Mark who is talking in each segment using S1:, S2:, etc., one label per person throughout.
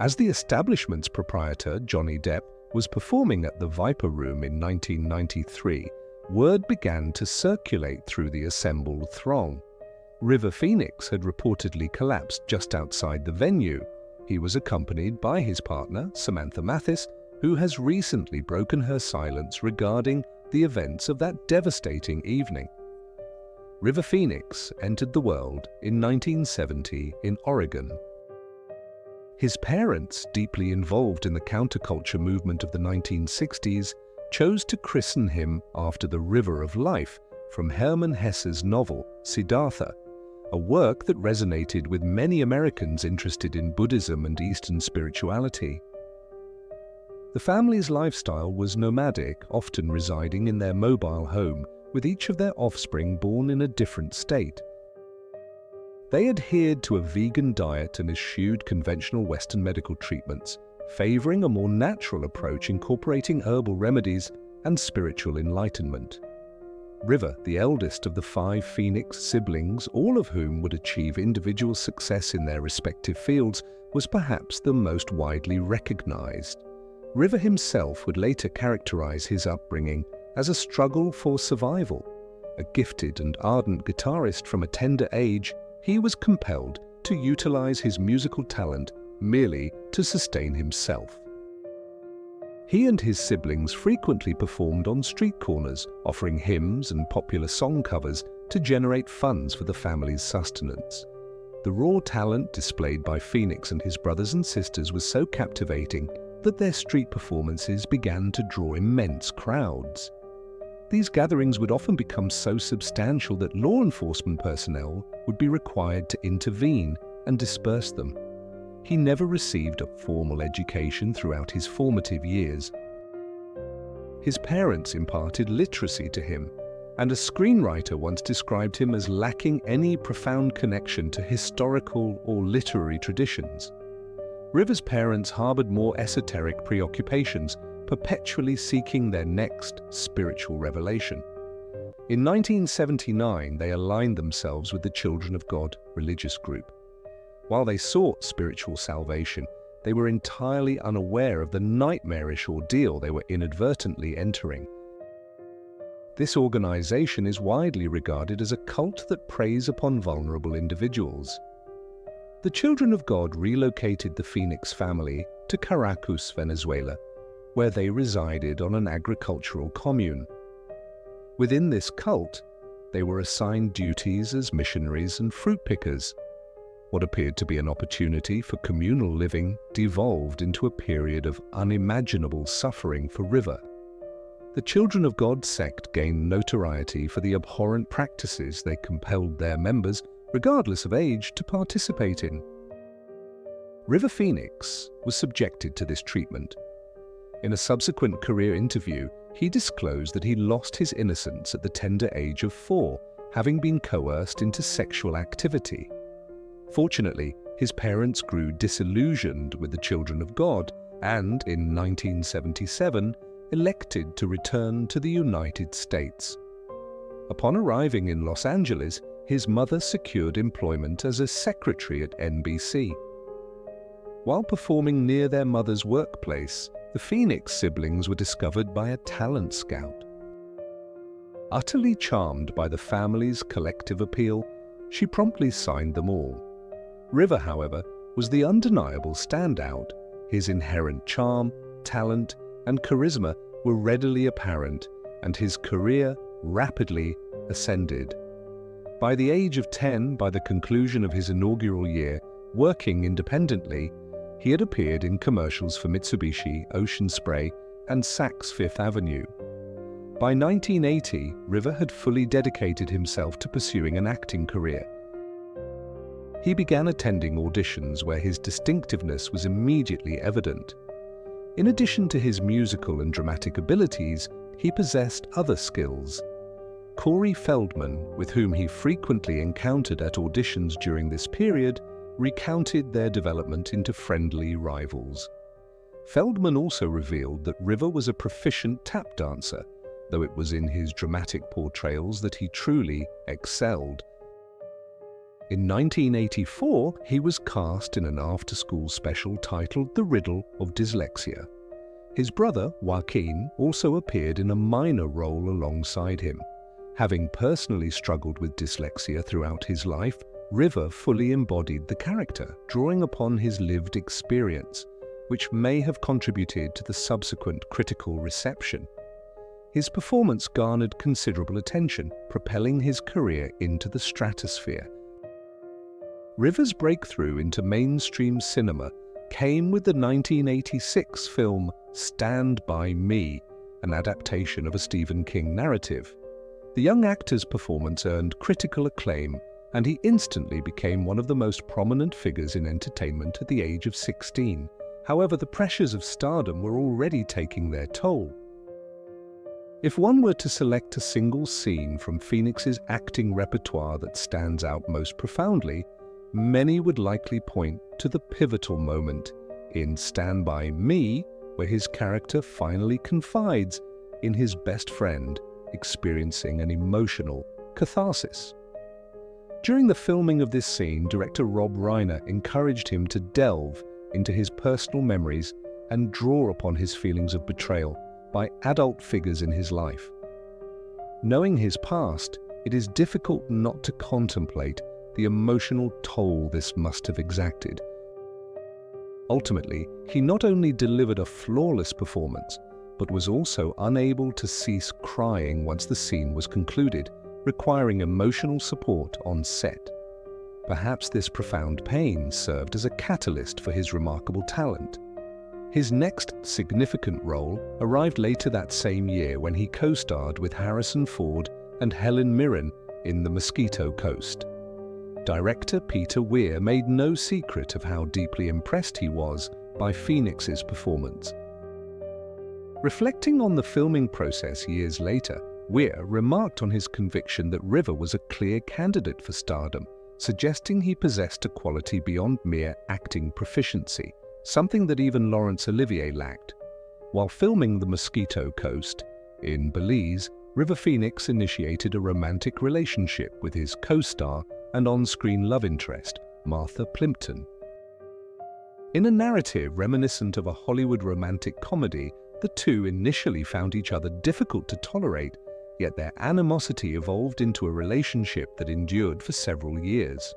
S1: As the establishment's proprietor, Johnny Depp, was performing at the Viper Room in 1993, word began to circulate through the assembled throng. River Phoenix had reportedly collapsed just outside the venue. He was accompanied by his partner, Samantha Mathis, who has recently broken her silence regarding the events of that devastating evening. River Phoenix entered the world in 1970 in Oregon. His parents, deeply involved in the counterculture movement of the 1960s, chose to christen him after the River of Life from Hermann Hesse's novel, Siddhartha, a work that resonated with many Americans interested in Buddhism and Eastern spirituality. The family's lifestyle was nomadic, often residing in their mobile home, with each of their offspring born in a different state. They adhered to a vegan diet and eschewed conventional Western medical treatments, favoring a more natural approach incorporating herbal remedies and spiritual enlightenment. River, the eldest of the 5 Phoenix siblings, all of whom would achieve individual success in their respective fields, was perhaps the most widely recognized. River himself would later characterize his upbringing as a struggle for survival. A gifted and ardent guitarist from a tender age, he was compelled to utilize his musical talent merely to sustain himself. He and his siblings frequently performed on street corners, offering hymns and popular song covers to generate funds for the family's sustenance. The raw talent displayed by Phoenix and his brothers and sisters was so captivating that their street performances began to draw immense crowds. These gatherings would often become so substantial that law enforcement personnel would be required to intervene and disperse them. He never received a formal education throughout his formative years. His parents imparted literacy to him, and a screenwriter once described him as lacking any profound connection to historical or literary traditions. River's parents harbored more esoteric preoccupations, perpetually seeking their next spiritual revelation. In 1979, they aligned themselves with the Children of God religious group. While they sought spiritual salvation, they were entirely unaware of the nightmarish ordeal they were inadvertently entering. This organization is widely regarded as a cult that preys upon vulnerable individuals. The Children of God relocated the Phoenix family to Caracas, Venezuela, where they resided on an agricultural commune. Within this cult, they were assigned duties as missionaries and fruit pickers. What appeared to be an opportunity for communal living devolved into a period of unimaginable suffering for River. The Children of God sect gained notoriety for the abhorrent practices they compelled their members, regardless of age, to participate in. River Phoenix was subjected to this treatment. In a subsequent career interview, he disclosed that he lost his innocence at the tender age of 4, having been coerced into sexual activity. Fortunately, his parents grew disillusioned with the Children of God and, in 1977, elected to return to the United States. Upon arriving in Los Angeles, his mother secured employment as a secretary at NBC. While performing near their mother's workplace, the Phoenix siblings were discovered by a talent scout. Utterly charmed by the family's collective appeal, she promptly signed them all. River, however, was the undeniable standout. His inherent charm, talent, and charisma were readily apparent, and his career rapidly ascended. By the age of 10, by the conclusion of his inaugural year, working independently, he had appeared in commercials for Mitsubishi, Ocean Spray, and Saks Fifth Avenue. By 1980, River had fully dedicated himself to pursuing an acting career. He began attending auditions where his distinctiveness was immediately evident. In addition to his musical and dramatic abilities, he possessed other skills. Corey Feldman, with whom he frequently encountered at auditions during this period, recounted their development into friendly rivals. Feldman also revealed that River was a proficient tap dancer, though it was in his dramatic portrayals that he truly excelled. In 1984, he was cast in an after-school special titled The Riddle of Dyslexia. His brother, Joaquin, also appeared in a minor role alongside him. Having personally struggled with dyslexia throughout his life, River fully embodied the character, drawing upon his lived experience, which may have contributed to the subsequent critical reception. His performance garnered considerable attention, propelling his career into the stratosphere. River's breakthrough into mainstream cinema came with the 1986 film Stand By Me, an adaptation of a Stephen King narrative. The young actor's performance earned critical acclaim, and he instantly became one of the most prominent figures in entertainment at the age of 16. However, the pressures of stardom were already taking their toll. If one were to select a single scene from Phoenix's acting repertoire that stands out most profoundly, many would likely point to the pivotal moment in Stand By Me, where his character finally confides in his best friend, experiencing an emotional catharsis. During the filming of this scene, director Rob Reiner encouraged him to delve into his personal memories and draw upon his feelings of betrayal by adult figures in his life. Knowing his past, it is difficult not to contemplate the emotional toll this must have exacted. Ultimately, he not only delivered a flawless performance, but was also unable to cease crying once the scene was concluded, requiring emotional support on set. Perhaps this profound pain served as a catalyst for his remarkable talent. His next significant role arrived later that same year when he co-starred with Harrison Ford and Helen Mirren in The Mosquito Coast. Director Peter Weir made no secret of how deeply impressed he was by Phoenix's performance. Reflecting on the filming process years later, Weir remarked on his conviction that River was a clear candidate for stardom, suggesting he possessed a quality beyond mere acting proficiency, something that even Laurence Olivier lacked. While filming The Mosquito Coast in Belize, River Phoenix initiated a romantic relationship with his co-star and on-screen love interest, Martha Plimpton. In a narrative reminiscent of a Hollywood romantic comedy, the two initially found each other difficult to tolerate, yet their animosity evolved into a relationship that endured for several years.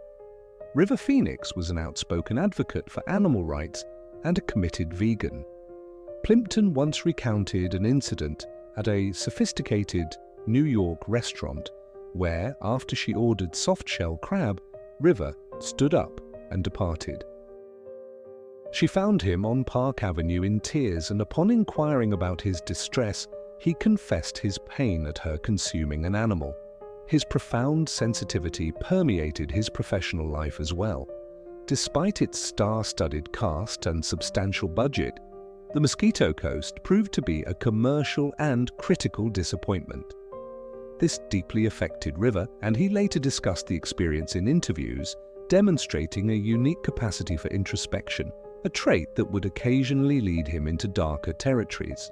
S1: River Phoenix was an outspoken advocate for animal rights and a committed vegan. Plimpton once recounted an incident at a sophisticated New York restaurant where, after she ordered soft-shell crab, River stood up and departed. She found him on Park Avenue in tears, and upon inquiring about his distress, he confessed his pain at her consuming an animal. His profound sensitivity permeated his professional life as well. Despite its star-studded cast and substantial budget, The Mosquito Coast proved to be a commercial and critical disappointment. This deeply affected River, and he later discussed the experience in interviews, demonstrating a unique capacity for introspection, a trait that would occasionally lead him into darker territories.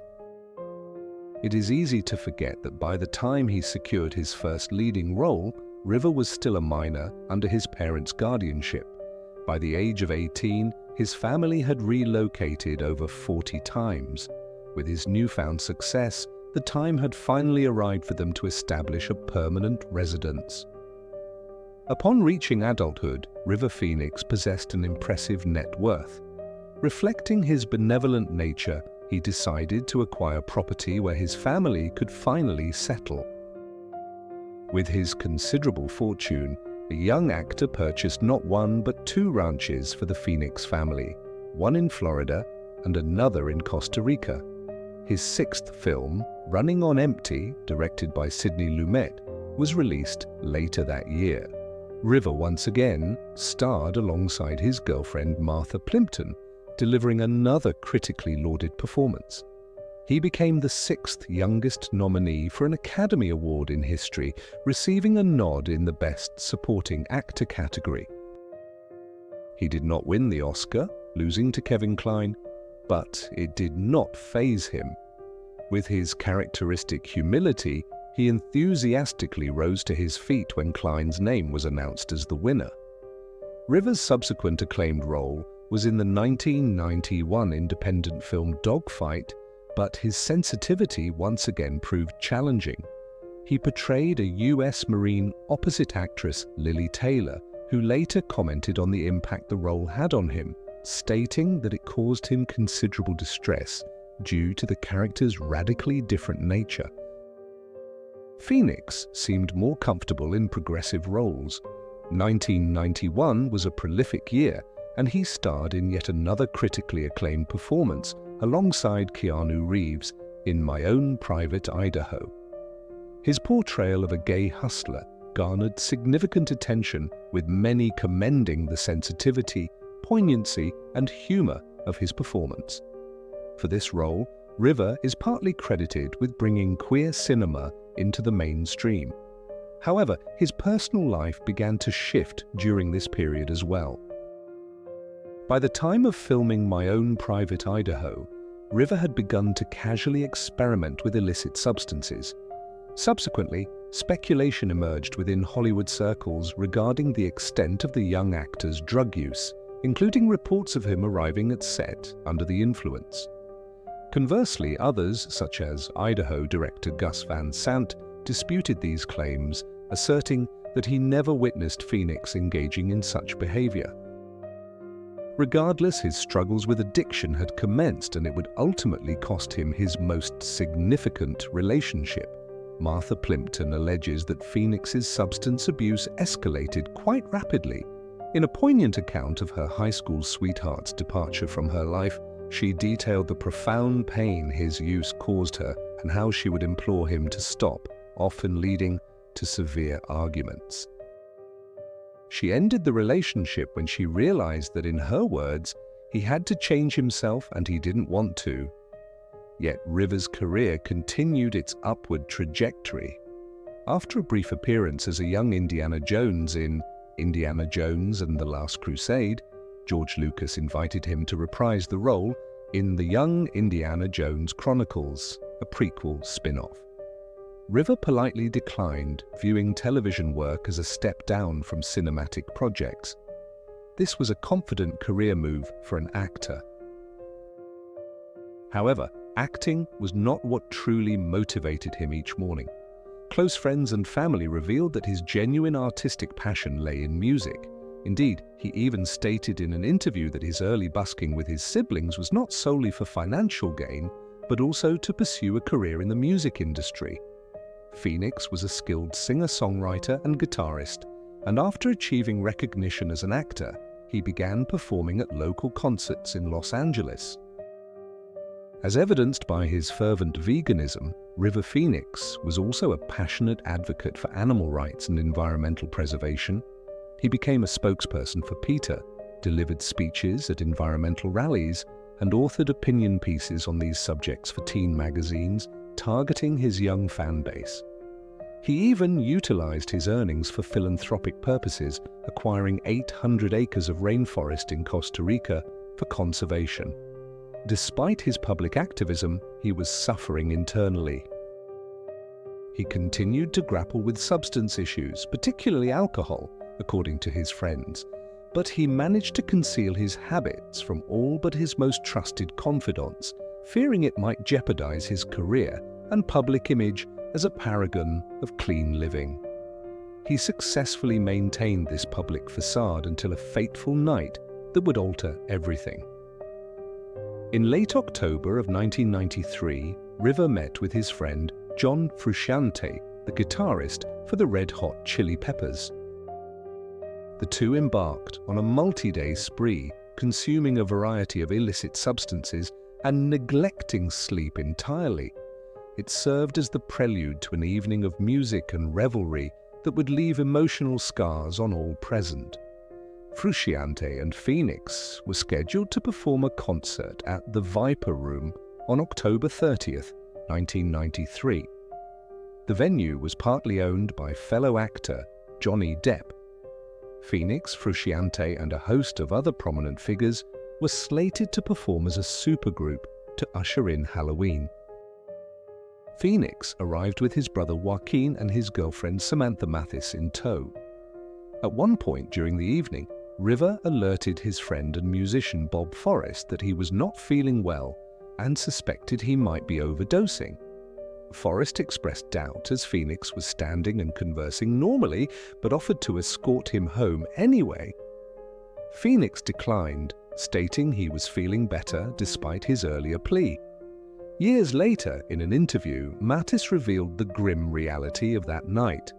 S1: It is easy to forget that by the time he secured his first leading role, River was still a minor under his parents' guardianship. By the age of 18, his family had relocated over 40 times. With his newfound success, the time had finally arrived for them to establish a permanent residence. Upon reaching adulthood, River Phoenix possessed an impressive net worth. Reflecting his benevolent nature, he decided to acquire property where his family could finally settle. With his considerable fortune, the young actor purchased not one but two ranches for the Phoenix family, one in Florida and another in Costa Rica. His sixth film, Running on Empty, directed by Sidney Lumet, was released later that year. River once again starred alongside his girlfriend Martha Plimpton, delivering another critically lauded performance. He became the sixth youngest nominee for an Academy Award in history, receiving a nod in the Best Supporting Actor category. He did not win the Oscar, losing to Kevin Kline, but it did not faze him. With his characteristic humility, he enthusiastically rose to his feet when Kline's name was announced as the winner. River's subsequent acclaimed role was in the 1991 independent film Dogfight, but his sensitivity once again proved challenging. He portrayed a US Marine opposite actress Lily Taylor, who later commented on the impact the role had on him, stating that it caused him considerable distress due to the character's radically different nature. Phoenix seemed more comfortable in progressive roles. 1991 was a prolific year, and he starred in yet another critically acclaimed performance alongside Keanu Reeves in My Own Private Idaho. His portrayal of a gay hustler garnered significant attention, with many commending the sensitivity, poignancy, and humor of his performance. For this role, River is partly credited with bringing queer cinema into the mainstream. However, his personal life began to shift during this period as well. By the time of filming My Own Private Idaho, River had begun to casually experiment with illicit substances. Subsequently, speculation emerged within Hollywood circles regarding the extent of the young actor's drug use, including reports of him arriving at set under the influence. Conversely, others, such as Idaho director Gus Van Sant, disputed these claims, asserting that he never witnessed Phoenix engaging in such behavior. Regardless, his struggles with addiction had commenced, and it would ultimately cost him his most significant relationship. Martha Plimpton alleges that Phoenix's substance abuse escalated quite rapidly. In a poignant account of her high school sweetheart's departure from her life, she detailed the profound pain his use caused her and how she would implore him to stop, often leading to severe arguments. She ended the relationship when she realized that, in her words, he had to change himself and he didn't want to. Yet River's career continued its upward trajectory. After a brief appearance as a young Indiana Jones in Indiana Jones and the Last Crusade, George Lucas invited him to reprise the role in The Young Indiana Jones Chronicles, a prequel spin-off. River politely declined, viewing television work as a step down from cinematic projects. This was a confident career move for an actor. However, acting was not what truly motivated him each morning. Close friends and family revealed that his genuine artistic passion lay in music. Indeed, he even stated in an interview that his early busking with his siblings was not solely for financial gain, but also to pursue a career in the music industry. Phoenix was a skilled singer-songwriter and guitarist, and after achieving recognition as an actor, he began performing at local concerts in Los Angeles. As evidenced by his fervent veganism, River Phoenix was also a passionate advocate for animal rights and environmental preservation. He became a spokesperson for PETA, delivered speeches at environmental rallies, and authored opinion pieces on these subjects for teen magazines, targeting his young fan base. He even utilized his earnings for philanthropic purposes, acquiring 800 acres of rainforest in Costa Rica for conservation. Despite his public activism, he was suffering internally. He continued to grapple with substance issues, particularly alcohol, according to his friends, but he managed to conceal his habits from all but his most trusted confidants, fearing it might jeopardize his career and public image as a paragon of clean living. He successfully maintained this public facade until a fateful night that would alter everything. In late October of 1993, River met with his friend John Frusciante, the guitarist for the Red Hot Chili Peppers. The two embarked on a multi-day spree, consuming a variety of illicit substances and neglecting sleep entirely. It served as the prelude to an evening of music and revelry that would leave emotional scars on all present. Frusciante and Phoenix were scheduled to perform a concert at the Viper Room on October 30th, 1993. The venue was partly owned by fellow actor Johnny Depp. Phoenix, Frusciante, and a host of other prominent figures were slated to perform as a supergroup to usher in Halloween. Phoenix arrived with his brother Joaquin and his girlfriend Samantha Mathis in tow. At one point during the evening, River alerted his friend and musician Bob Forrest that he was not feeling well and suspected he might be overdosing. Forrest expressed doubt as Phoenix was standing and conversing normally, but offered to escort him home anyway. Phoenix declined, stating he was feeling better despite his earlier plea. Years later, in an interview, Mattis revealed the grim reality of that night.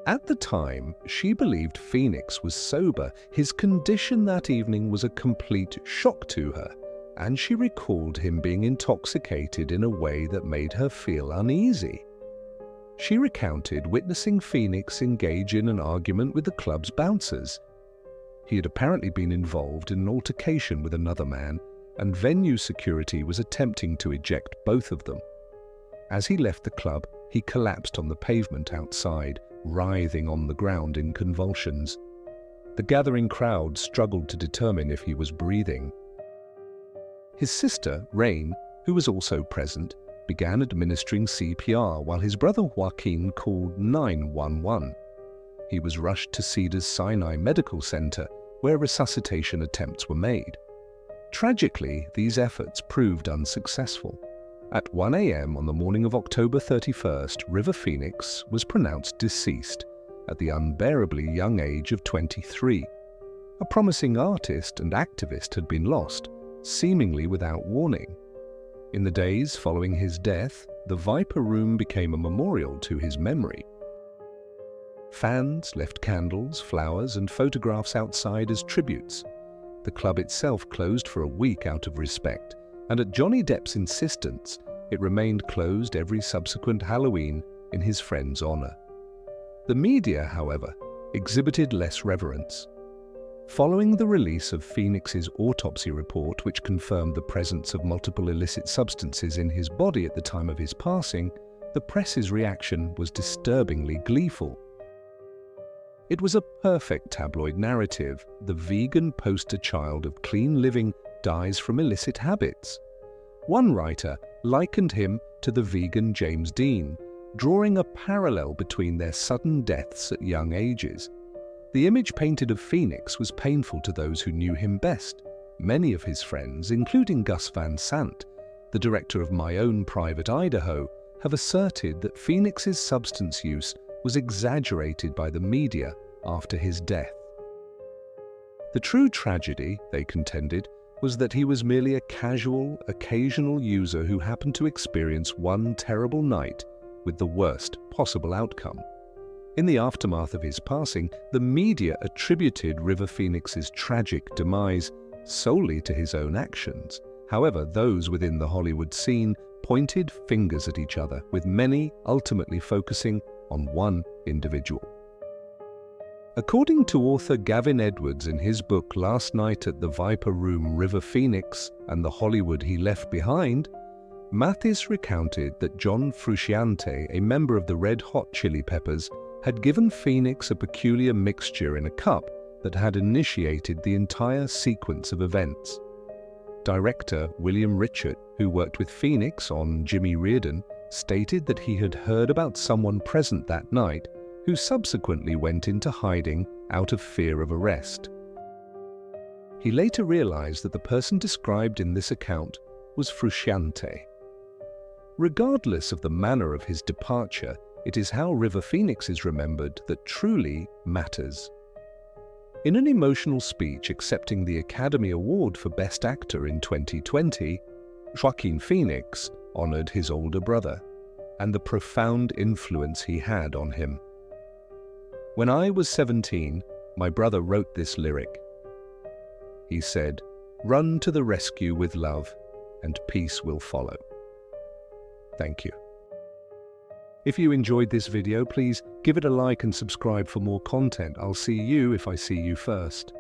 S1: At the time, she believed Phoenix was sober. His condition that evening was a complete shock to her, and she recalled him being intoxicated in a way that made her feel uneasy. She recounted witnessing Phoenix engage in an argument with the club's bouncers. He had apparently been involved in an altercation with another man, and venue security was attempting to eject both of them. As he left the club, he collapsed on the pavement outside, writhing on the ground in convulsions. The gathering crowd struggled to determine if he was breathing. His sister, Rain, who was also present, began administering CPR while his brother Joaquin called 911. He was rushed to Cedars-Sinai Medical Center, where resuscitation attempts were made. Tragically, these efforts proved unsuccessful. At 1 a.m. on the morning of October 31st, River Phoenix was pronounced deceased at the unbearably young age of 23. A promising artist and activist had been lost, seemingly without warning. In the days following his death, the Viper Room became a memorial to his memory. Fans left candles, flowers, and photographs outside as tributes. The club itself closed for a week out of respect, and at Johnny Depp's insistence, it remained closed every subsequent Halloween in his friend's honor. The media, however, exhibited less reverence. Following the release of Phoenix's autopsy report, which confirmed the presence of multiple illicit substances in his body at the time of his passing, the press's reaction was disturbingly gleeful. It was a perfect tabloid narrative. The vegan poster child of clean living dies from illicit habits. One writer likened him to the vegan James Dean, drawing a parallel between their sudden deaths at young ages. The image painted of Phoenix was painful to those who knew him best. Many of his friends, including Gus Van Sant, the director of My Own Private Idaho, have asserted that Phoenix's substance use was exaggerated by the media after his death. The true tragedy, they contended, was that he was merely a casual, occasional user who happened to experience one terrible night with the worst possible outcome. In the aftermath of his passing, the media attributed River Phoenix's tragic demise solely to his own actions. However, those within the Hollywood scene pointed fingers at each other, with many ultimately focusing on one individual. According to author Gavin Edwards in his book Last Night at the Viper Room, River Phoenix and the Hollywood He Left Behind, Mattis recounted that John Frusciante, a member of the Red Hot Chili Peppers, had given Phoenix a peculiar mixture in a cup that had initiated the entire sequence of events. Director William Richard, who worked with Phoenix on Jimmy Reardon, stated that he had heard about someone present that night who subsequently went into hiding out of fear of arrest. He later realized that the person described in this account was Frusciante. Regardless of the manner of his departure, it is how River Phoenix is remembered that truly matters. In an emotional speech accepting the Academy Award for Best Actor in 2020, Joaquin Phoenix honored his older brother and the profound influence he had on him. "When I was 17, my brother wrote this lyric. He said, 'Run to the rescue with love, and peace will follow.'" Thank you. If you enjoyed this video, please give it a like and subscribe for more content. I'll see you if I see you first.